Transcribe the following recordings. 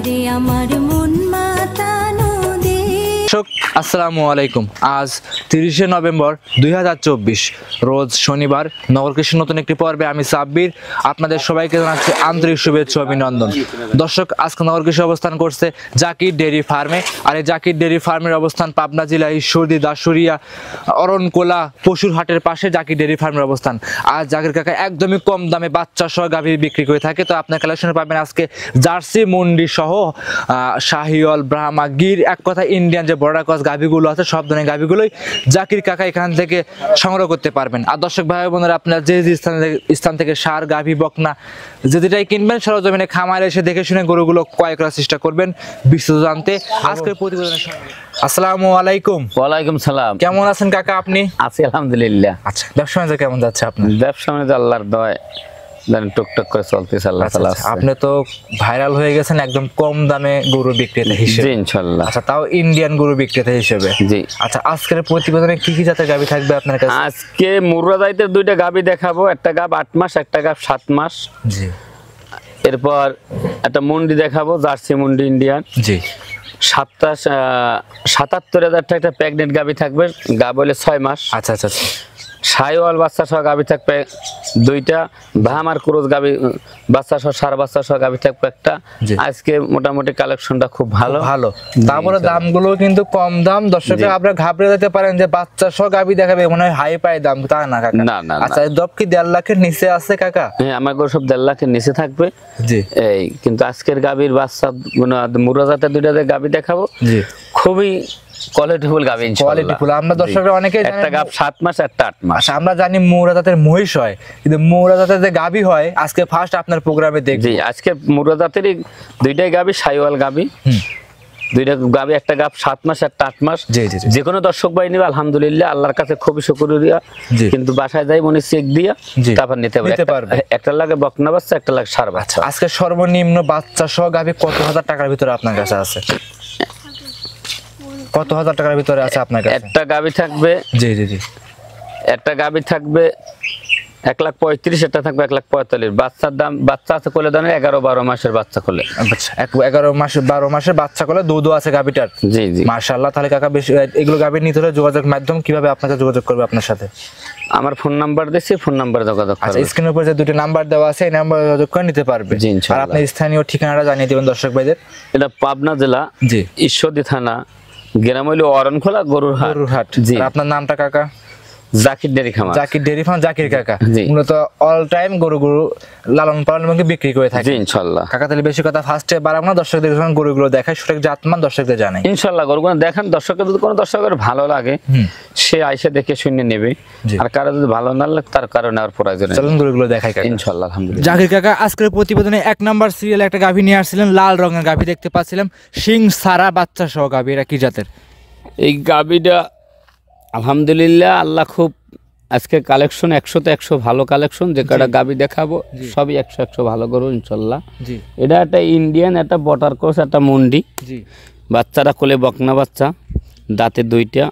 রে আমার মন মাতানো দর্শক আসসালামু আলাইকুম। আজ 30শে নভেম্বর 2024 রোজ শনিবার। নগর কৃষির নতুন একটি পর্বে আমি সাব্বির আপনাদের সবাইকে জানাচ্ছি আন্তরিক শুভেচ্ছা অভিনন্দন। দর্শক আজকে নগর কৃষি অবস্থান করছে জাকির ডেইরি ফার্মে। আর এই জাকির ডেইরি ফার্মের অবস্থান পাবনা জেলা ঈশ্বরদী দাসুরিয়া অরণকোলা পশুর হাটের পাশে জাকির ডেইরি ফার্মের অবস্থান। আর জাকির কাকা একদমই কম দামে বাচ্চা সহ গাভী বিক্রি করে থাকে। তো আপনার কালেকশনে পাবেন আজকে জার্সি মুন্ডি সহ শাহিওয়াল ব্রাহ্মা গির, এক কথা ইন্ডিয়ান যে বর্ডার ক্রস গাভীগুলো আছে সব ধরনের গাভীগুলোই জাকির কাকা এখান থেকে সংগ্রহ করতে পারবেন। আর দর্শক ভাই বোনেরা আপনারা যে স্থান থেকে সার গাভী বকনা যেটাই কিনবেন সরজমিনে খামারে এসে দেখে শুনে গরুগুলো ক্রয় করার চেষ্টা করবেন বিস্তারিত জানতে। আজকের প্রতিবেদনের আসসালামু আলাইকুম। ওয়ালাইকুম সালাম। কেমন আছেন কাকা আপনি? আছি আলহামদুলিল্লাহ। আচ্ছা, ব্যবসা বাণিজ্য কেমন যাচ্ছে আপনার? ব্যবসা বাণিজ্য আল্লাহর দয়ায় টুকটাক করে চলতেছে। আল্লাহ তাআলা আপনি তো ভাইরাল হয়ে গেছেন একদম কম দামে গরু বিক্রেতা হিসেবে। জি ইনশাআল্লাহ। আচ্ছা, তাও ইন্ডিয়ান গরু বিক্রেতা হিসেবে। জি। আচ্ছা, আজকের প্রতিবেদনে কি কি জাতের গাভী থাকবে আপনার কাছে? আজকে মুর্রা জাতের দুইটা গাভী দেখাবো, একটা গাভ 8 মাস, একটা গাভ 7 মাস। জি। এরপর একটা মুন্ডি দেখাবো, জার্সি মুন্ডি ইন্ডিয়ান। জি। 77,000 টাকা একটা প্রেগনেন্ট গাভী থাকবে, গাভ হলে 6 মাস। আচ্ছা আচ্ছা। শাহিওয়াল বাচ্চা সহ গাভী থাকবে দুইটা, ভামার ক্রস গাভী বাচ্চা সহ সার বাচ্চা সহ গাভী থাকবে একটা। আজকে মোটামুটি কালেকশনটা খুব ভালো। তারপরে দামগুলো কিন্তু কম দাম। দর্শকরা আপনারা ঘাবড়ে যেতে পারেন যে বাচ্চা সহ গাভী দেখাবে মনে হয় হাই পাই দাম, তা না কাকা। না। আচ্ছা, দব কি 1.5 লাখের নিচে আছে কাকা? হ্যাঁ, আমার গরু সব 1.5 লাখের নিচে থাকবে। জি। এই কিন্তু আজকের গাভীর বাচ্চা মুর্রা জাতের দুইটা গাভী দেখাবো। জি। খুবই কোয়ালিটিফুল গাভী ইনশাআল্লাহ। কোয়ালিটিফুল। আমরা দর্শকরা অনেকেই জানেন একটা গাভ 7 মাস, একটা 8 মাস। আচ্ছা, আমরা জানি মুর্রা জাতের মহিষ হয়, কিন্তু মুর্রা জাতের যে গাভী হয় আজকে ফার্স্ট আপনার প্রোগ্রামে দেখব। জি, আজকে মুর্রা জাতেরই দুইটাই গাভী, শাহিওয়াল গাভী। দুইটা গাভী, একটা গাভ 7 মাস, একটা 8 মাস। যে কোনো দর্শক ভাই নিবে আলহামদুলিল্লাহ, আল্লাহর কাছে খুবই শুকরিয়া। কিন্তু বাসায় যাই মনে চেক দিয়া তারপর নিতে পারবে। একটা লাগে বকনা বাচ্চা, একটা লাগে সার বাচ্চা। আজকে সর্বনিম্ন বাচ্চা সহ গাভী কত হাজার টাকার ভিতরে আপনার কাছে আছে? কত হাজার টাকার ভিতরে আছে আপনার কাছে? একটা গাভী থাকবে, জি, একটা গাভী থাকবে 1,35,000, একটা থাকবে 1,45,000। বাচ্চার দাম, বাচ্চা আছে কোলে দানে 11-12 মাসের বাচ্চা কোলে। আচ্ছা, 11 মাসের বাচ্চা কোলে দুধও আছে গাভীটার। জি জি, মাশাআল্লাহ। তাহলে কাকা বেশি এগুলো গাভী নিতে হলে যোগাযোগ মাধ্যম কিভাবে আপনাকে যোগাযোগ করবে আপনার সাথে? আমার ফোন নাম্বার দিয়েছি, ফোন নাম্বারে যোগাযোগ করবে। আচ্ছা, স্ক্রিনের উপর যে দুটো নাম্বার দেওয়া আছে এই নাম্বারে যোগাযোগ করে নিতে পারবে। জি ইনশাআল্লাহ। আর আপনি স্থানীয় ঠিকানাটা জানিয়ে দিবেন দর্শক ভাইদের। এটা পাবনা জেলা, জি, ঈশ্বরদী থানা, গ্রাম হইল অরণখোলা, গরুর হাট। জি। আপনার নামটা কাকা? জাকির ডেইরি খামার। জাকির ডেইরি ফার্ম, জাকির কাকা মূলত অল টাইম গরু লালন পালন এবং বিক্রি করে থাকে। জি ইনশাআল্লাহ। কাকা তাহলে বেশি কথা ফার্স্টে বাড়াবো না, দর্শকদের যখন গরুগুলো দেখায় সঠিক জাতমান দর্শকদের জানাই ইনশাআল্লাহ। গরুগুলো দেখেন, দর্শকের যদি কোনো দর্শকের ভালো লাগে সে আইসা দেখে শুনে নেবে, আর কারো যদি ভালো না লাগে তার কারণে আর প্রয়োজন নেই। চলুন গরুগুলো দেখাই কাকা ইনশাআল্লাহ। আলহামদুলিল্লাহ। জাকির কাকা আজকের প্রতিবেদনে 1 নাম্বার সিরিয়ালে একটা গাভী নিয়ে আসছিলেন, লাল রঙের গাভী দেখতে পাচ্ছিলাম, শিং সারা বাচ্চা সহ গাভী। এটা কি জাতের? এই গাভীটা আলহামদুলিল্লাহ আল্লাহ খুব আজকে কালেকশন 100তে 100 ভালো কালেকশন। যে কটা গাভী দেখাবো সবই 100 ভালো গরু ইনশাআল্লাহ। জি। এটা একটা ইন্ডিয়ান, একটা বটার ক্রস, একটা মুন্ডি। জি। বাচ্চারা কোলে বকনা বাচ্চা, দাঁতে দুইটা।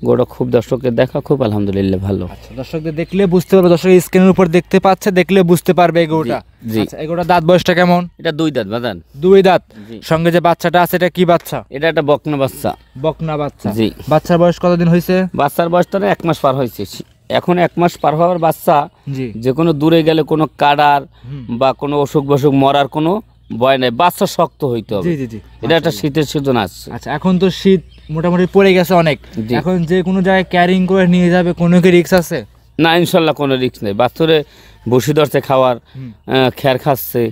গরুটা খুব দর্শকের দেখা খুব আলহামদুলিল্লাহ ভালো। আচ্ছা, দর্শকদের দেখলে বুঝতে পারবে, দর্শক স্ক্রিনের উপর দেখতে পাচ্ছে, দেখলে বুঝতে পারবে এই গরুটা। জি। আচ্ছা, এই গরুটা দাঁত বয়সটা কেমন? এটা 2 দাঁত বাদান। 2 দাঁত। সঙ্গে যে বাচ্চাটা আছে এটা কি বাচ্চা? এটা একটা বকনা বাচ্চা। বকনা বাচ্চা। জি। বাচ্চার বয়স কতদিন হয়েছে? বাচ্চার বয়সটা 1 মাস পার হয়েছে। এখন 1 মাস পার হওয়ার বাচ্চা যে কোনো দূরে গেলে কোনো কাটার বা কোনো অসুখ বসুখ মরার কোনো ভয় নাই, বাচ্চা শক্ত হইতে হবে। এটা একটা শীতের সিজন আছে। আচ্ছা, এখন তো শীত মোটামুটি পড়ে গেছে অনেক, এখন যে কোনো জায়গায় ক্যারিং করে নিয়ে যাবে, কোনো কি রিস্ক আছে? না ইনশাল্লাহ কোনো রিস্ক নেই। বাচ্চারে বসি ধরছে, খাওয়ার খেয়ার খাচ্ছে,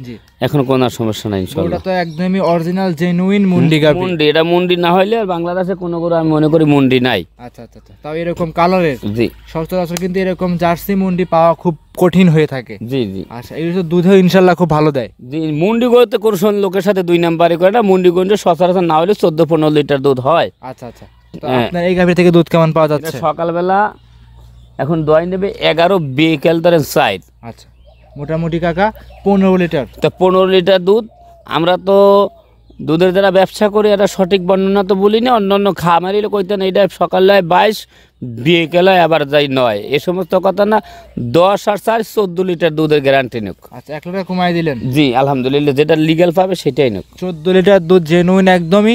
এখন কোনো সমস্যা নাই ইনশাআল্লাহ। ওটা তো একদমই অরিজিনাল জেনুইন মুন্ডি গাভী। মুন্ডি, এটা মুন্ডি না হইলে আর বাংলাদেশে কোনো গরু আমি মনে করি মুন্ডি নাই। আচ্ছা আচ্ছা। তাও এরকম কালারের। জি। সচরাচর কিন্তু এরকম জার্সি মুন্ডি পাওয়া খুব কঠিন হয়ে থাকে। জি জি। আচ্ছা, এই তো দুধও ইনশাআল্লাহ খুব ভালো দেয়। জি, মুন্ডি গরুতে কোনো লোকের সাথে 2 নাম্বারই করে না। মুন্ডি গরুতে সচরাচর না হলে 14-15 লিটার দুধ হয়। আচ্ছা আচ্ছা। তো আপনার এই গাভী থেকে দুধ কেমন পাওয়া যাচ্ছে? সকালবেলা এখন দই নেবে 11, বিকেল ধরেন 4। আচ্ছা, মোটামুটি কাকা 15 লিটার। তো 15 লিটার দুধ। আমরা তো দুধের যারা ব্যবসা করি এটা সঠিক বর্ণনা তো বলি না, অন্যান্য খামারিলে কইতেন এইটা সকালে 22, বিকেলে আবার যাই 9 এই সমস্ত কথা না। 10 আর 4 14 লিটার দুধের গ্যারান্টি নিক। আচ্ছা 1 লিটার কমাই দিলেন। জি আলহামদুলিল্লাহ, যেটা লিগ্যাল পাবে সেটাই নিক। 14 লিটার দুধ জেনুইন একদমই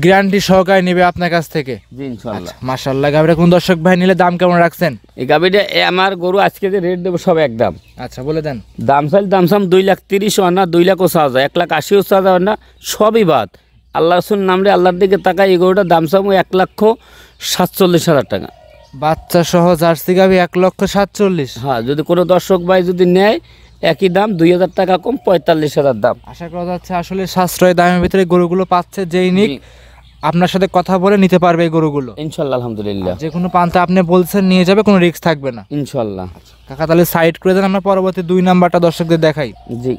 গ্যারান্টি সহকারে নেবে আপনার কাছ থেকে। জি ইনশাআল্লাহ। মাশাআল্লাহ। গাভীটা কোন দর্শক ভাই নিলে দাম কেমন রাখছেন? এই গাভীটা আমার গরু আজকে যে রেট দেবো সব একদম। আচ্ছা বলে দেন। দাম চাম 2,30,000 হয় না, 2,80,000, 1,80,000 হয় না, সবই বাদ। আল্লাহ রসুল নামরে আল্লাহর দিকে তাকাই এই গরুটার দাম চাম 1,47,000 টাকা। বাচ্চা সহ জার্সি গাভী 1,47,000। হ্যাঁ, যদি কোনো দর্শক ভাই যদি নেয় একই দাম, 2,000 টাকা কম, 45,000 দাম। আশা করা যাচ্ছে আসলে সাশ্রয় দামের ভিতরে গরুগুলো পাচ্ছে, যেই নিক আপনার সাথে কথা বলে নিতে পারবে এই গরুগুলো ইনশাল্লাহ আলহামদুলিল্লাহ। যে কোনো পান্তা আপনি বলছেন নিয়ে যাবে, কোনো রিস্ক থাকবে না ইনশাল্লাহ। কাকা তাহলে সাইড করে দেন, আমরা পরবর্তী 2 নাম্বারটা দর্শকদের দেখাই। জি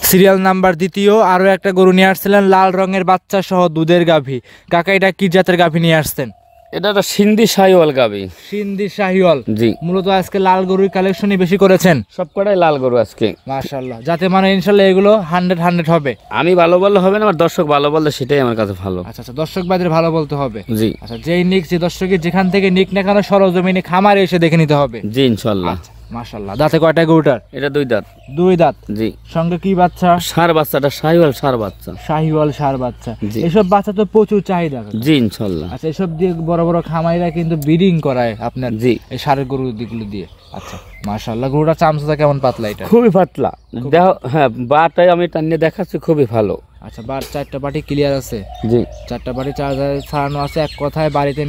সিরিয়াল নাম্বার 2 আরো একটা গরু নিয়ে আসছিলেন, লাল রঙের বাচ্চা সহ দুধের গাভী। কাকা এটা কি জাতের গাভী নিয়ে আসছেন? এটা একটা সিন্ধি শাহিওয়াল গাভী। সিন্ধি শাহিওয়াল। জি মূলত আজকে লাল গরুর কালেকশনই বেশি করেছেন। সব কটাই লাল গরু আজকে মাশাআল্লাহ। যাতে মানে ইনশাআল্লাহ এগুলো 100 হবে। আমি ভালো বললে হবে না, আমার দর্শক ভালো বললে সেটাই আমার কাছে ভালো। আচ্ছা আচ্ছা, দর্শক ভাইদের ভালো বলতে হবে। জি আচ্ছা, যেই নিক যে দর্শকের যেখান থেকে নিক না কেন সরজমিনে খামারে এসে দেখে নিতে হবে। জি ইনশাল্লাহ। মাশাআল্লাহ। দাঁতে কয়টা গরুটার? এটা 2 দাঁত। 2 দাঁত। জি সঙ্গে কি বাচ্চা? ষাঁড় বাচ্চাটা শাহিওয়াল ষাঁড় বাচ্চা। শাহিওয়াল ষাঁড় বাচ্চা। জি। এসব বাচ্চা তো প্রচুর চাহিদা। জি ইনশাল্লাহ। আচ্ছা, এসব দিয়ে বড় বড় খামারিরা কিন্তু ব্রিডিং করায় আপনার জি এই ষাঁড়ের গরু দিগুলো দিয়ে। আচ্ছা মাশাআল্লাহ। গরুটা চামচা কেমন পাতলা এটা? খুবই পাতলা দেখো। হ্যাঁ, বাটাই আমি টানিয়ে দেখাচ্ছি, খুবই ভালো। আচ্ছা, 4টা বাটি ক্লিয়ার আছে। জি 4টা বাটি চার্জার ছাড়ানো আছে। এক কথায় বাড়িতে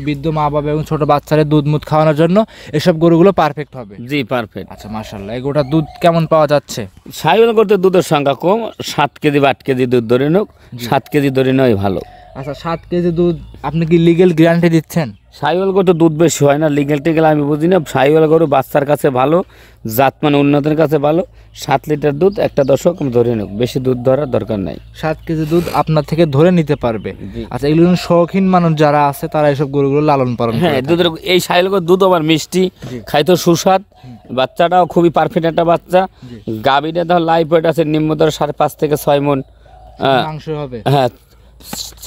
বৃদ্ধ মা বাবা এবং ছোট বাচ্চাদের দুধ মুধ খাওয়ানোর জন্য এসব গরুগুলো পারফেক্ট হবে। জি পারফেক্ট। আচ্ছা মাশাআল্লাহ। এই গরুটার দুধ কেমন পাওয়া যাচ্ছে? শাহিওয়াল করতে দুধের সংখ্যা কম, 7 কেজি বা 8 কেজি দুধ ধরে নোক, 7 কেজি ধরে নয় ভালো। আচ্ছা, 7 কেজি দুধ আপনি কি লিগ্যাল গ্যারান্টি দিচ্ছেন? শাহিওয়াল গরু তো দুধ বেশি হয় না, লিগেল টিগেল আমি বুঝি না। শাহিওয়াল গরু বাচ্চার কাছে ভালো, জাত মানে উন্নতের কাছে ভালো। 7 লিটার দুধ একটা দর্শক ধরে নোক, বেশি দুধ ধরার দরকার নাই। 7 কেজি দুধ আপনার থেকে ধরে নিতে পারবে। জি। আচ্ছা, এগুলো শৌখিন মানুষ যারা আছে তারা এইসব গরুগুলো লালন পালন হ্যাঁ, করে। দুধের এই শাহিওয়াল গরুর দুধ আবার মিষ্টি, খাইতে সুস্বাদ। বাচ্চাটাও খুবই পারফেক্ট একটা বাচ্চা। গাভীটা ধর লাইফ ওয়েট আছে নিম্ন ধর 5.5 থেকে 6 মণ। মাংস হবে। হ্যাঁ,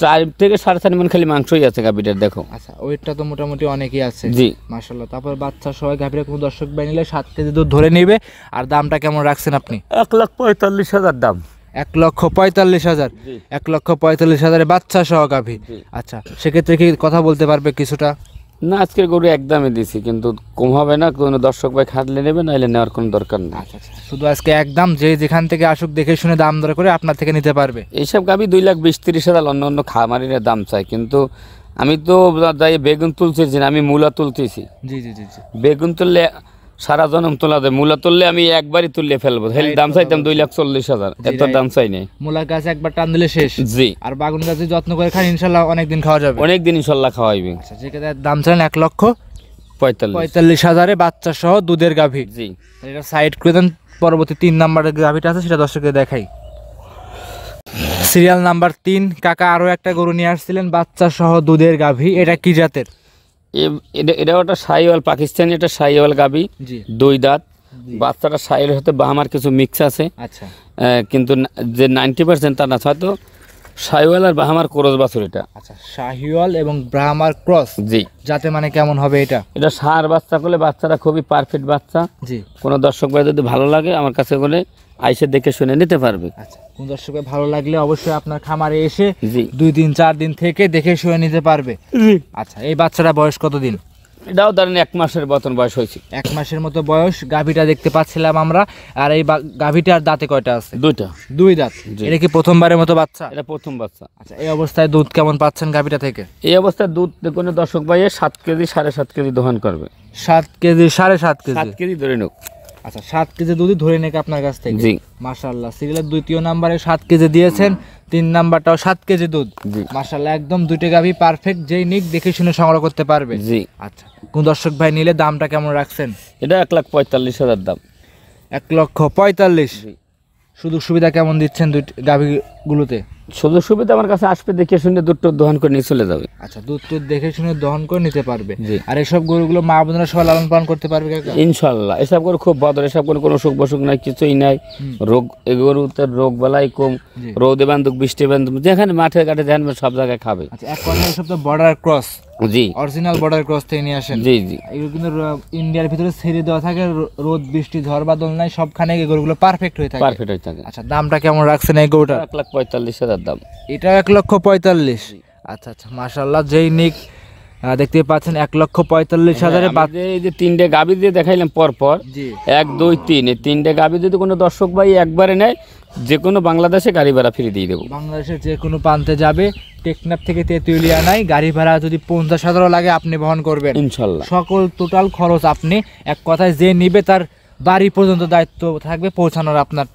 4 থেকে 4.5 মণ খালি মাংসই আছে গাভীটার দেখো। আচ্ছা, ওইটা তো মোটামুটি অনেকই আছে। জি মাশাআল্লাহ। তারপর বাচ্চা সবাই গাভীরা কোনো দর্শক বাই নিলে 7 কেজি দুধ ধরে নেবে। আর দামটা কেমন রাখছেন আপনি? 1,45,000 দাম। 1,45,000। 1,45,000 বাচ্চা সহ গাভী। আচ্ছা, সেক্ষেত্রে কি কথা বলতে পারবে কিছুটা? না, আজকের গরু একদমই দিছি, কিন্তু কম হবে না। কোনো দর্শক ভাই খাটলে নেবে, নাইলে নেওয়ার কোনো দরকার নেই। আচ্ছা আচ্ছা, শুধু আজকে একদম যে যেখান থেকে আসুক দেখে শুনে দাম দর করে আপনার থেকে নিতে পারবে। এইসব গাভী 2,20,30,000 অন্য অন্য খামারিরা দাম চাই, কিন্তু আমি তো যাই বেগুন তুলতেছি না, আমি মূলা তুলতেছি। জি জি জি জি। বেগুন তুললে সারা জনম তোলা যায়, মূলা তুললে আমি একবারই তুললে ফেলবো। তাহলে দাম চাইতাম 2,40,000, এত দাম চাই নাই। মূলা গাছ একবার টান দিলে শেষ। জি। আর বাগুন গাছে যত্ন করে খান ইনশাল্লাহ অনেকদিন খাওয়া যাবে। অনেকদিন ইনশাল্লাহ খাওয়াইবি। আচ্ছা, যেখানে দাম চান 1,45,000 45। বাচ্চা সহ দুধের গাভী। জি এটা সাইড করে দেন। পরবর্তী 3 নাম্বারের গাভীটা আছে সেটা দর্শকদের দেখাই। সিরিয়াল নাম্বার 3 কাকা আরো একটা গরু নিয়ে আসছিলেন, বাচ্চা সহ দুধের গাভী। এটা কি জাতের? এটা একটা শাহিওয়াল, পাকিস্তানি একটা শাহিওয়াল গাভী। জি। 2 দাঁত। বাচ্চাটা শাহিওয়াল হতে বাহামার কিছু মিক্স আছে। আচ্ছা। কিন্তু যে 90% তা না, হয়তো শাহিওয়াল আর বাহামার ক্রস বাছুর এটা। আচ্ছা, শাহিওয়াল এবং ব্রাহ্মার ক্রস। জি। যাতে মানে কেমন হবে এটা? এটা ষাঁড় বাচ্চা করলে বাচ্চারা খুবই পারফেক্ট বাচ্চা। জি। কোনো দর্শক ভাই যদি ভালো লাগে আমার কাছে বলে আইসে দেখে শুনে নিতে পারবে। আচ্ছা, কোন দর্শকের ভালো লাগলে অবশ্যই আপনার খামারে এসে জি 2 দিন 4 দিন থেকে দেখে শুনে নিতে পারবে। আচ্ছা, এই বাচ্চাটা বয়স কতদিন? এটাও ধরেন 1 মাসের মতন বয়স হয়েছে। 1 মাসের মতো বয়স। গাভীটা দেখতে পাচ্ছিলাম আমরা। আর এই গাভীটার দাঁতে কয়টা আছে? 2টা। 2 দাঁত। জি। এটা কি প্রথমবারের মতো বাচ্চা? এটা প্রথম বাচ্চা। আচ্ছা, এই অবস্থায় দুধ কেমন পাচ্ছেন গাভীটা থেকে? এই অবস্থায় দুধ কোনো দর্শক ভাই 7 কেজি 7.5 কেজি দোহন করবে। 7 কেজি 7.5 কেজি। 7 কেজি ধরে নোক। আচ্ছা, 7 কেজি দুধই ধরে নেক আপনার কাছ থেকে। জি মাশাআল্লাহ। সিরিয়ালের 2য় নাম্বারে 7 কেজি দিয়েছেন, 3 নাম্বারটাও 7 কেজি দুধ। জি মাশাআল্লাহ, একদম 2টা গাভী পারফেক্ট, যেই নিক দেখে শুনে সংগ্রহ করতে পারবে। জি। আচ্ছা, কোন দর্শক ভাই নিলে দামটা কেমন রাখছেন? এটা 1,45,000 দাম। 1,45,000। জি। সুযোগ সুবিধা কেমন দিচ্ছেন গাভী গুলোতে? সুযোগ সুবিধা আমার কাছে আসবে, দেখে শুনে দুধ টুধ দহন করে নিয়ে চলে যাবে। আচ্ছা, দুধ টুধ দেখে শুনে দহন করে নিতে পারবে। জি। আর এসব গরুগুলো মা বোনেরা সবাই লালন পালন করতে পারবে কাকা? ইনশাল্লাহ এসব করে খুব বদল, এসব করে কোনো অসুখ বসুখ নাই, কিছুই নাই। রোগ এই গরুতে রোগ বেলায় কম, জি। রোদে বান্ধব বৃষ্টি বান্ধব যেখানে মাঠে ঘাটে দেখেন সব জায়গায় খাবে। আচ্ছা, এক কথায় সব তো বর্ডার ক্রস, জি অরিজিনাল বর্ডার ক্রস থেকে নিয়ে আসেন। জি জি এগুলো কিন্তু ইন্ডিয়ার ভিতরে ছেড়ে দেওয়া থাকে, রোদ বৃষ্টি ঝড় বাদল নাই, সবখানে এই গরুগুলো পারফেক্ট হয়ে থাকে। পারফেক্ট হয়ে থাকে। আচ্ছা, দামটা কেমন রাখছেন এই গরুটা? 1,45,000 দাম। এটা 1,45,000। আচ্ছা আচ্ছা, মাশাআল্লাহ। যেই নিক দেখতে পাচ্ছেন 1,45,000 আমাদের এই যে 3টে গাভী দিয়ে দেখাইলাম পর পর, জি 1 2 3, এই 3টে গাভী যদি কোনো দর্শক ভাই একবারে নেয়, যে কোনো বাংলাদেশে গাড়ি ভাড়া ফ্রি দিয়ে দেবো। বাংলাদেশের যে কোনো প্রান্তে যাবে, টেকনাফ থেকে তেঁতুলিয়া নাই, গাড়ি ভাড়া যদি 50,000 লাগে আপনি বহন করবেন ইনশাল্লাহ। সকল টোটাল খরচ আপনি, এক কথায় যে নিবে তার বাড়ি পর্যন্ত দায়িত্ব থাকবে পৌঁছানোর আপনার।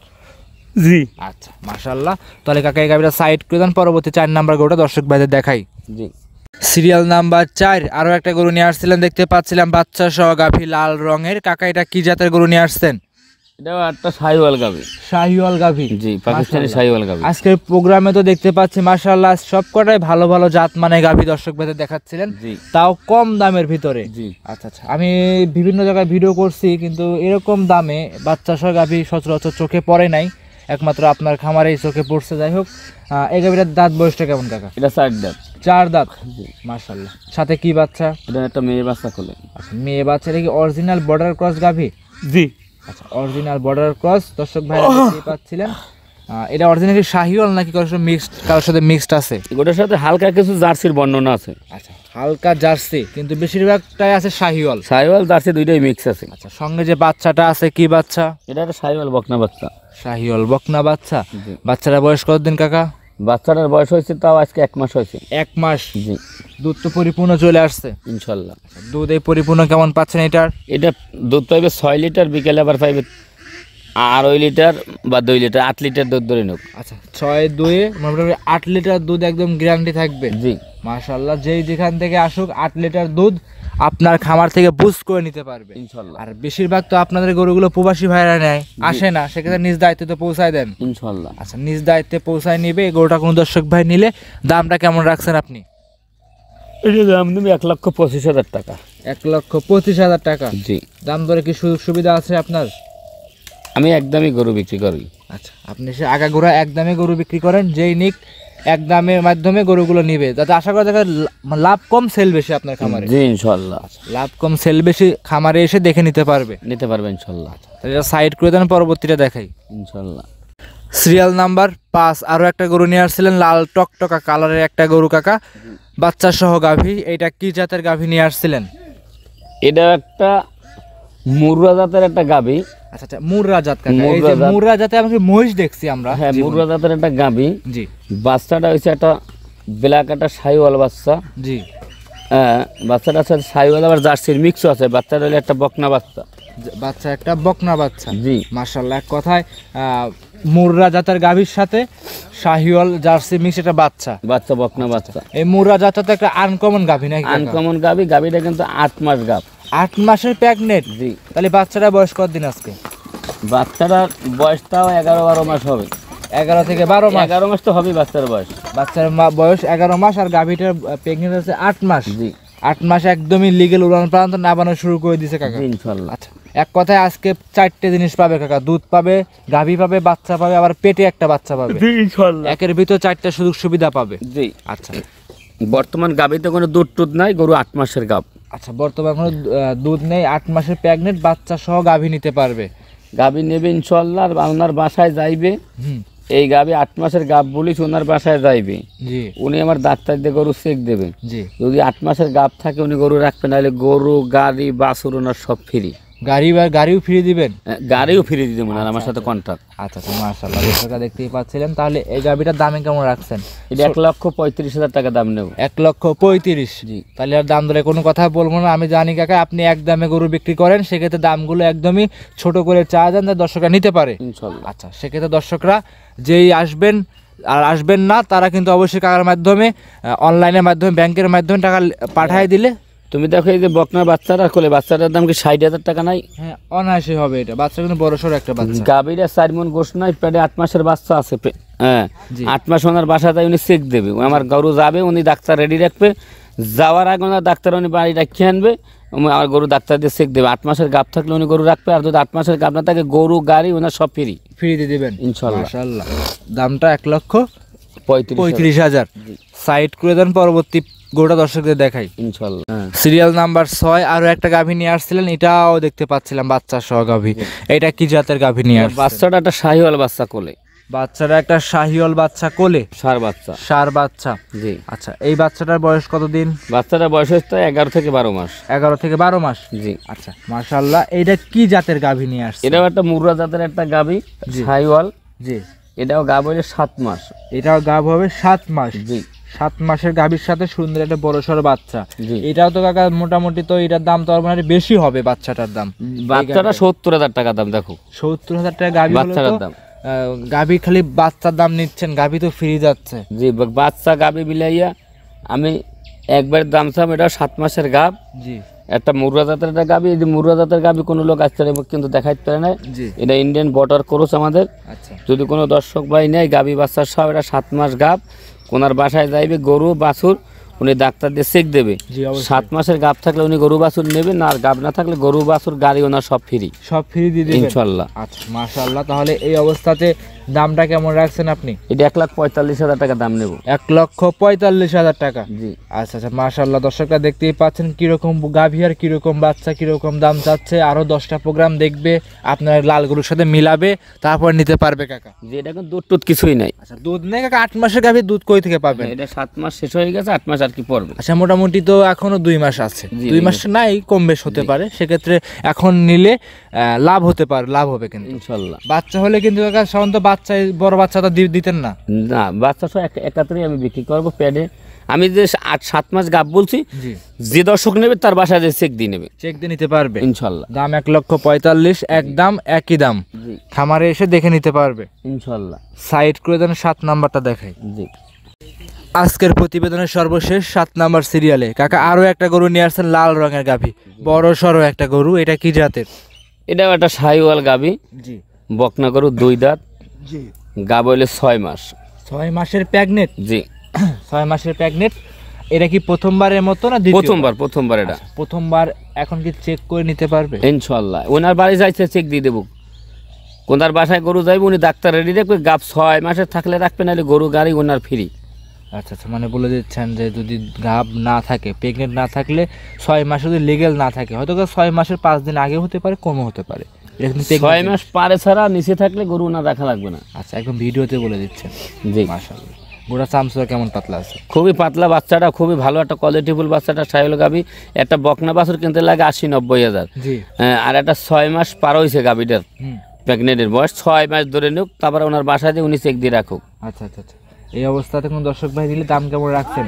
জি আচ্ছা, মাশাআল্লাহ। তাহলে কাকা এই গাড়িটা সাইড করে দেন, পরবর্তী 4 নাম্বার গরুটা দর্শক ভাইদের দেখাই। জি সিরিয়াল নাম্বার 4 আরো একটা গরু নিয়ে আসছিলেন, দেখতে পাচ্ছিলাম বাচ্চা সহ গাভী লাল রঙের। কাকা এটা কি জাতের গরু নিয়ে আসছেন? এটাও একটা শাহিওয়াল গাভী। শাহিওয়াল গাভী। জি, পাকিস্তানি শাহিওয়াল গাভী। আজকের প্রোগ্রামে তো দেখতে পাচ্ছি মাশাআল্লাহ সবকটাই ভালো ভালো জাত মানে গাভী দর্শক ভাইদের দেখাচ্ছিলেন, জি তাও কম দামের ভিতরে। জি আচ্ছা আচ্ছা, আমি বিভিন্ন জায়গায় ভিডিও করছি কিন্তু এরকম দামে বাচ্চা সহ গাভী সচরাচর চোখে পড়ে নাই, একমাত্র আপনার খামারেই চোখে পড়ছে। যাই হোক, এই গাভীটার দাঁত বয়সটা কেমন কাকা? এটা 4 দাঁত। 4 দাঁত। জি মাশাআল্লাহ। সাথে কি বাচ্চা? এটা একটা মেয়ে বাচ্চা কোলে। আচ্ছা, মেয়ে বাচ্চা। এটা কি অরিজিনাল বর্ডার ক্রস গাভী? জি আচ্ছা, অরিজিনাল বর্ডার ক্রস দর্শক ভাই দেখতে পাচ্ছিলেন। এটা অরিজিনাল কি শাহিওয়াল নাকি কারোর সাথে মিক্সড আছে? এগুলোর সাথে হালকা কিছু জার্সির বর্ণনা আছে। আচ্ছা, হালকা জার্সি কিন্তু বেশিরভাগটাই আছে শাহিওয়াল। শাহিওয়াল জার্সি দুইটাই মিক্স আছে। আচ্ছা, সঙ্গে যে বাচ্চাটা আছে কি বাচ্চা? এটা একটা শাহিওয়াল বকনা বাচ্চা। শাহিওয়াল বকনা বাচ্চা। জি। বাচ্চাটা বয়স কতদিন কাকা? বাচ্চাটার বয়স হয়েছে তাও আজকে 1 মাস হয়েছে। 1 মাস। জি দুধ তো পরিপূর্ণ চলে আসছে ইনশাল্লাহ। দুধ এই পরিপূর্ণ কেমন পাচ্ছেন এটার? এটা দুধ পাইবে 6 লিটার, বিকেলে আবার পাইবে 2.5 লিটার বা 2 লিটার, 8 লিটার দুধ ধরে নেব। আচ্ছা, 6-2 মোটামুটি 8 লিটার দুধ একদম গ্যারান্টি থাকবে। জি মাশাআল্লাহ। যেই যেখান থেকে আসুক 8 লিটার দুধ আপনার খামার থেকে বুস্ট করে নিতে পারবে ইনশাল্লাহ। আর বেশিরভাগ তো আপনাদের গরুগুলো প্রবাসী ভাইরা নেয়, আসে না, সেক্ষেত্রে নিজ দায়িত্বে তো পৌঁছায় দেন। ইনশাল্লাহ। আচ্ছা, নিজ দায়িত্বে পৌঁছায় নিবে। এই গরুটা কোনো দর্শক ভাই নিলে দামটা কেমন রাখছেন আপনি? এটা দাম দেবে 1,25,000 টাকা। 1,25,000 টাকা। জি। দাম দরে কি সুযোগ সুবিধা আছে আপনার? আমি একদমই গরু বিক্রি করি। আচ্ছা, আপনি সে আগাগোড়া একদমে গরু বিক্রি করেন, যেই নিক একদমের মাধ্যমে গরুগুলো নিবে, যাতে আশা করা যায় লাভ কম সেল বেশি আপনার খামারে। জি ইনশাল্লাহ। লাভ কম সেল বেশি, খামারে এসে দেখে নিতে পারবে। নিতে পারবে ইনশাল্লাহ। তাহলে এটা সাইড করে দেন, পরবর্তীটা দেখাই। ইনশাল্লাহ। সিরিয়াল নাম্বার 5 আরো একটা গরু নিয়ে আসছিলেন, লাল টকটকা কালারের একটা গরু কাকা, বাচ্চা সহ গাভী। এটা কি জাতের গাভী নিয়ে আসছিলেন? এটা একটা মুর্রা জাতের একটা গাভী। আচ্ছা আচ্ছা, মুর্রা জাত কাকা। এই যে মুর্রা জাত। মুর্রা জাতে আমি মহিষ দেখছি আমরা। হ্যাঁ, মুর্রা জাতের একটা গাভী। জি বাচ্চাটা হচ্ছে একটা ব্ল্যাক, একটা শাহিওয়াল বাচ্চা। জি। হ্যাঁ, বাচ্চাটা আছে শাহিওয়াল আবার জার্সির মিক্সও আছে। বাচ্চাটা হলো একটা বকনা বাচ্চা। বাচ্চা একটা বকনা বাচ্চা। জি মাশাআল্লাহ। এক কথায় মুর্রা জাতের গাভীর সাথে শাহিওয়াল জার্সি মিক্স একটা বাচ্চা। বাচ্চা বকনা বাচ্চা। এই মুর্রা জাতটা তো একটা আনকমন গাভী নাকি কাকা? আনকমন গাভী। গাভীটা কিন্তু 8 মাস গাভ। 8 মাসের প্রেগনেন্ট। জি। তাহলে বাচ্চাটা বয়স কতদিন আজকে? বাচ্চাটার বয়সটাও 11-12 মাস হবে। 11 থেকে 12 মাস। 11 মাস তো হবে বাচ্চার বয়স। বাচ্চার বয়স 11 মাস আর গাভীটার প্রেগনেন্ট আছে 8 মাস। জি 8 মাস একদমই লিগেল উড়ান প্রান্ত নাবানো শুরু করে দিছে কাকা। জি ইনশাল্লাহ। আচ্ছা, এক কথায় আজকে 4টে জিনিস পাবে কাকা, দুধ পাবে, গাভী পাবে, বাচ্চা পাবে, আবার পেটে একটা বাচ্চা পাবে। জি ইনশাল্লাহ। একের ভিতর 4টা সুযোগ সুবিধা পাবে। জি। আচ্ছা বর্তমান গাভীতে কোনো দুধ টুধ নাই, গরু 8 মাসের গাভ। আচ্ছা, বর্তমানে কোনো দুধ নেই, 8 মাসের প্রেগনেন্ট, বাচ্চা সহ গাভী নিতে পারবে। গাভী নেবে ইনশাল্লাহ। আর ওনার বাসায় যাইবে, হুম। এই গাভী 8 মাসের গাভ বলিস, ওনার বাসায় যাইবে, জি উনি আমার ডাক্তার দিয়ে গরু চেক দেবে। জি। যদি 8 মাসের গাভ থাকে উনি গরু রাখবেন, নাহলে গরু, গাড়ি, বাছুর ওনার সব ফ্রি। গাড়িও ফ্রি দিবেন? গাড়িও ফ্রি দিতে মনে হয় আমার সাথে কন্ট্রাক্ট। আচ্ছা আচ্ছা, মাশাআল্লাহ। দর্শকরা দেখতেই পাচ্ছিলেন। তাহলে এই গাভীটার দামে কেমন রাখছেন? এটা 1,35,000 টাকা দাম নেব। 1,35,000। জি। তাহলে আর দাম দরে কোনো কথা বলবো না। আমি জানি কাকা আপনি এক দামে গরু বিক্রি করেন, সেক্ষেত্রে দামগুলো একদমই ছোট করে চা দেন, যাতে দর্শকরা নিতে পারে। ইনশাল্লাহ। আচ্ছা, সেক্ষেত্রে দর্শকরা যেই আসবেন আর আসবেন না, তারা কিন্তু অবশ্যই কাকার মাধ্যমে, অনলাইনের মাধ্যমে, ব্যাংকের মাধ্যমে টাকা পাঠিয়ে দিলে। তুমি দেখো এই যে বকনা বাচ্চাটা কোলে, বাচ্চাটার দাম কি 60,000 টাকা নাই? হ্যাঁ, অনায়াসে হবে। এটা বাচ্চা কিন্তু বড় সড়ো একটা বাচ্চা। গাভীরা 4 মণ গোশ নাই, পেটে 8 মাসের বাচ্চা আছে। হ্যাঁ, জি। 8 মাস ওনার বাসাতে উনি চেক দেবে, আমার গরু যাবে, উনি ডাক্তার রেডি রাখবে, যাওয়ার আগে ওনার ডাক্তার উনি বাড়ি রাখিয়ে আনবে, আমার গরু ডাক্তার দিয়ে চেক দেবে। 8 মাসের গাব থাকলে উনি গরু রাখবে, আর যদি 8 মাসের গাব না থাকে গরু গাড়ি ওনার সব ফ্রি ফ্রিতে দিবেন ইনশাল্লাহ। মাশাআল্লাহ। দামটা 1,35,000। 35,000 সাইড করে দেন, পরবর্তী গরুটা দর্শকদের দেখাই। ইনশাল্লাহ। হ্যাঁ, সিরিয়াল নাম্বার 6 আরো একটা গাভী নিয়ে আসছিলেন, এটাও দেখতে পাচ্ছিলাম বাচ্চা সহ গাভী। এটা কি জাতের গাভী নিয়ে আসছেন? বাচ্চাটা একটা শাহিওয়াল বাচ্চা কোলে, বাচ্চাটা একটা শাহিওয়াল বাচ্চা কোলে, ষাঁড় বাচ্চা। ষাঁড় বাচ্চা। জি, আচ্ছা, এই বাচ্চাটার বয়স কতদিন? বাচ্চাটার বয়স হচ্ছে 11 থেকে 12 মাস। 11 থেকে 12 মাস। জি, আচ্ছা মাশাআল্লাহ। এইটা কি জাতের গাভী নিয়ে আসছে? এটাও একটা মুর্রা জাতের একটা গাভী, জি। শাহিওয়াল। জি, এটাও গাভ হইলে 7 মাস। এটাও গাভ হবে 7 মাস। জি, 7 মাসের গাভীর সাথে সুন্দর একটা বড় সড় বাচ্চা। জি। এটাও তো কাকা মোটামুটি তো এটার দাম তো আর মানে বেশি হবে, বাচ্চাটার দাম। বাচ্চাটা 70,000 টাকা দাম। দেখো 70,000 টাকা গাভী হলে বাচ্চাটার তো দাম। গাভী খালি বাচ্চার দাম নিচ্ছেন, গাভী তো ফ্রি যাচ্ছে। জি, বাচ্চা গাভী মিলাইয়া আমি একবার দাম চাম। এটা 7 মাসের গাভ, জি একটা মুর্রা জাতের একটা গাভী। এই যে মুর্রা জাতের গাভী কোনো লোক আসতে কিন্তু দেখাইতে পারে না। জি। এটা ইন্ডিয়ান বর্ডার ক্রস আমাদের। আচ্ছা যদি কোনো দর্শক ভাই নেয় গাভী বাচ্চার সব, এটা 7 মাস গাভ, ওনার বাসায় যাইবে গরু বাছুর, উনি ডাক্তার দিয়ে চেক দেবে। জি অবশ্যই। 7 মাসের গাভ থাকলে উনি গরু বাছুর নেবেন, আর গাভ না থাকলে গরু বাছুর গাড়ি ওনার সব ফ্রি সব ফ্রি দিয়ে দিবেন ইনশাল্লাহ। আচ্ছা মাশাআল্লাহ। তাহলে এই অবস্থাতে দামটা কেমন রাখছেন আপনি? এটা 1,45,000 টাকা দাম নেব। 1,45,000 টাকা। জি, আচ্ছা আচ্ছা মাশাআল্লাহ। দর্শকরা দেখতেই পাচ্ছেন কিরকম গাভী আর কিরকম বাচ্চা, কিরকম দাম চাচ্ছে। আরো 10টা প্রোগ্রাম দেখবে, আপনার লাল গরুর সাথে মিলাবে, তারপর নিতে পারবে কাকা। যে এটা কিন্তু দুধ টুধ কিছুই নাই। আচ্ছা দুধ নেই কাকা? 8 মাসের গাভী দুধ কই থেকে পাবেন? এটা 7 মাস শেষ হয়ে গেছে, 8 মাস আর কি পড়বে। আচ্ছা মোটামুটি তো এখনো 2 মাস আছে। জি, 2 মাস নাই, কম বেশ হতে পারে। সেক্ষেত্রে এখন নিলে লাভ হতে পারে, লাভ হবে কিন্তু। ইনশাল্লাহ। বাচ্চা হলে কিন্তু কাকা সাধারণত বাচ্চা, বড় বাচ্চা তো দিতেন না। না, বাচ্চা সহ একাত্তরই আমি বিক্রি করবো প্যাডে। আমি যে 8-7 মাস গাভ বলছি, জি যে দর্শক নেবে তার বাসায় যে চেক দিয়ে নেবে চেক দিয়ে নিতে পারবে ইনশাল্লাহ। দাম 1,45,000, এক দাম একই দাম। জি, খামারে এসে দেখে নিতে পারবে। ইনশাল্লাহ। সাইড করে দেন, 7 নাম্বারটা দেখাই। জি, আজকের প্রতিবেদনের সর্বশেষ 7 নাম্বার সিরিয়ালে কাকা আরো একটা গরু নিয়ে আসছেন, লাল রঙের গাভী, বড় সড়ো একটা গরু। এটা কি জাতের? এটাও একটা শাহিওয়াল গাভী, জি বকনা গরু, 2 দাঁত, জি। গাভ হইলে 6 মাস। 6 মাসের প্রেগনেন্ট? জি, 6 মাসের প্রেগনেন্ট। এটা কি প্রথমবারের মতো না দ্বিতীয়বার? প্রথমবার এটা। প্রথমবার। এখন কি চেক করে নিতে পারবে? ইনশাল্লাহ। ওনার বাড়ি যাইছে চেক দিয়ে দেবো, ওনার বাসায় গরু যাইবে, উনি ডাক্তার রেডি রাখবে, গাভ 6 মাসের থাকলে রাখবে, নাহলে গরু গাড়ি ওনার ফ্রি। আচ্ছা আচ্ছা, মানে বলে দিচ্ছেন যে যদি গাভ না থাকে, প্রেগনেন্ট না থাকলে, 6 মাসে যদি লিগেল না থাকে, হয়তো 6 মাসের 5 দিন আগে হতে পারে, কমও হতে পারে। এটা কিন্তু 6 মাস পারে ছাড়া নিচে থাকলে গরু ওনার রাখা লাগবে না। আচ্ছা, একদম ভিডিওতে বলে দিচ্ছেন। জি, মাশাআল্লাহ। গোটা চামচুরা কেমন পাতলা আছে? খুবই পাতলা, বাচ্চাটা খুবই ভালো, একটা কোয়ালিটিফুল বাচ্চাটা। শাহিওয়াল গাভী, একটা বকনা বাছুর কিনতে লাগে 80-90 হাজার। জি। আর একটা 6 মাস পার হয়েছে গাভীটার, হুম। প্রেগনেন্টের বয়স 6 মাস ধরে নিক, তারপরে ওনার বাসায় দিয়ে উনি চেক দিয়ে রাখুক। আচ্ছা আচ্ছা আচ্ছা। এই অবস্থাতে কোন দর্শক ভাই দিলে দাম কেমন রাখছেন?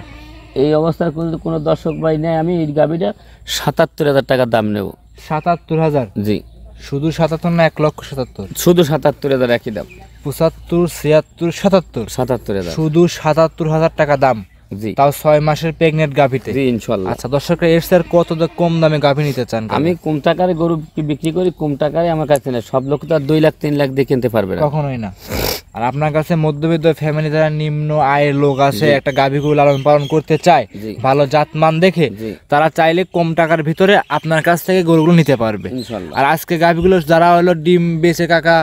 এই অবস্থায় কোনো দর্শক ভাই নেই, আমি এই গাভীটা 77,000 টাকা দাম নেব। 77,000? জি, শুধু 77 না 1,77,000? শুধু 77,000 একই দাম। 75, 76, 77? 77,000। শুধু 77,000 টাকা দাম, জি, তাও 6 মাসের প্রেগনেন্ট গাভীতে। জি ইনশাল্লাহ। আচ্ছা দর্শকরা, এর স্যার কত কম দামে গাভী নিতে চান? আমি কম টাকায় গরু বিক্রি করি, কম টাকায় আমার কাছে নেই। সব লোক তো আর 2 লাখ 3 লাখ দিয়ে কিনতে পারবে না, কখনোই না। আর আপনার কাছে মধ্যবিত্ত ফ্যামিলি, যারা নিম্ন আয়ের লোক আছে, একটা গাভী গরু লালন পালন করতে চায় জি। ভালো জাতমান দেখে, জি, তারা চাইলে কম টাকার ভিতরে আপনার কাছ থেকে গরুগুলো নিতে পারবে ইনশাল্লাহ। আর আজকে গাভীগুলো যারা হলো ডিম বেচে কাকা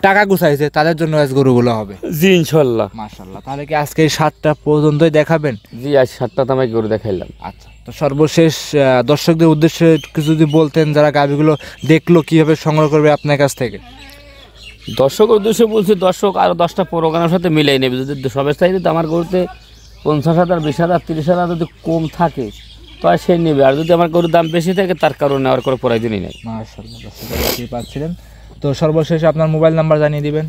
টাকা গুছাইছে, তাদের জন্য আজ গরুগুলো হবে। জি ইনশাল্লাহ। মাশাআল্লাহ। তাহলে কি আজকে এই 7টা পর্যন্তই দেখাবেন? জি, আজ 7টা তামাই গরু দেখাইলাম। আচ্ছা, তো সর্বশেষ দর্শকদের উদ্দেশ্যে কিছু যদি বলতেন, যারা গাভীগুলো দেখলো কিভাবে সংগ্রহ করবে আপনার কাছ থেকে। দর্শকের উদ্দেশ্যে বলছি, দর্শক আরও 10টা প্রোগ্রামের সাথে মিলাই নেবে। যদি সবের চাইতে আমার গরুতে 50,000, 20,000, 30,000 যদি কম থাকে তো আর সে নেবে, আর যদি আমার গরুর দাম বেশি থাকে তার কারণে নেওয়ার কোনো প্রয়োজনই নেই। মাশাআল্লাহ, দর্শকরা দেখতেই পাচ্ছিলেন। তো সর্বশেষ আপনার মোবাইল নাম্বার জানিয়ে দিবেন।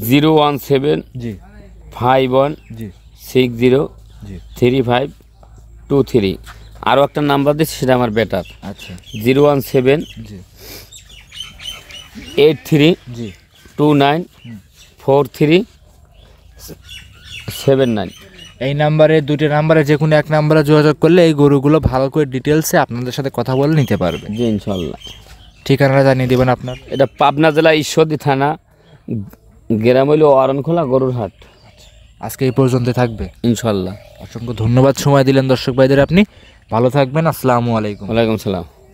017 জি 51 জি 60 জি 3523। আরও একটা নাম্বার দিচ্ছি, সেটা আমার বেটার। আচ্ছা 017 জি 83 জি 29 4379। এই নাম্বারে, দুটো নাম্বারে যে কোনো এক নাম্বারে যোগাযোগ করলে এই গরুগুলো ভালো করে ডিটেলসে আপনাদের সাথে কথা বলে নিতে পারবে। জি ইনশাল্লাহ। ঠিকানাটা জানিয়ে দেবেন আপনার। এটা পাবনা জেলা ঈশ্বরদী থানা গ্রাম হইলো অরণখোলা গরুর হাট। আজকে এই পর্যন্ত থাকবে ইনশাল্লাহ। অসংখ্য ধন্যবাদ সময় দিলেন দর্শক ভাইদের, আপনি ভালো থাকবেন। আসসালামু আলাইকুম। ওয়ালাইকুম সালাম।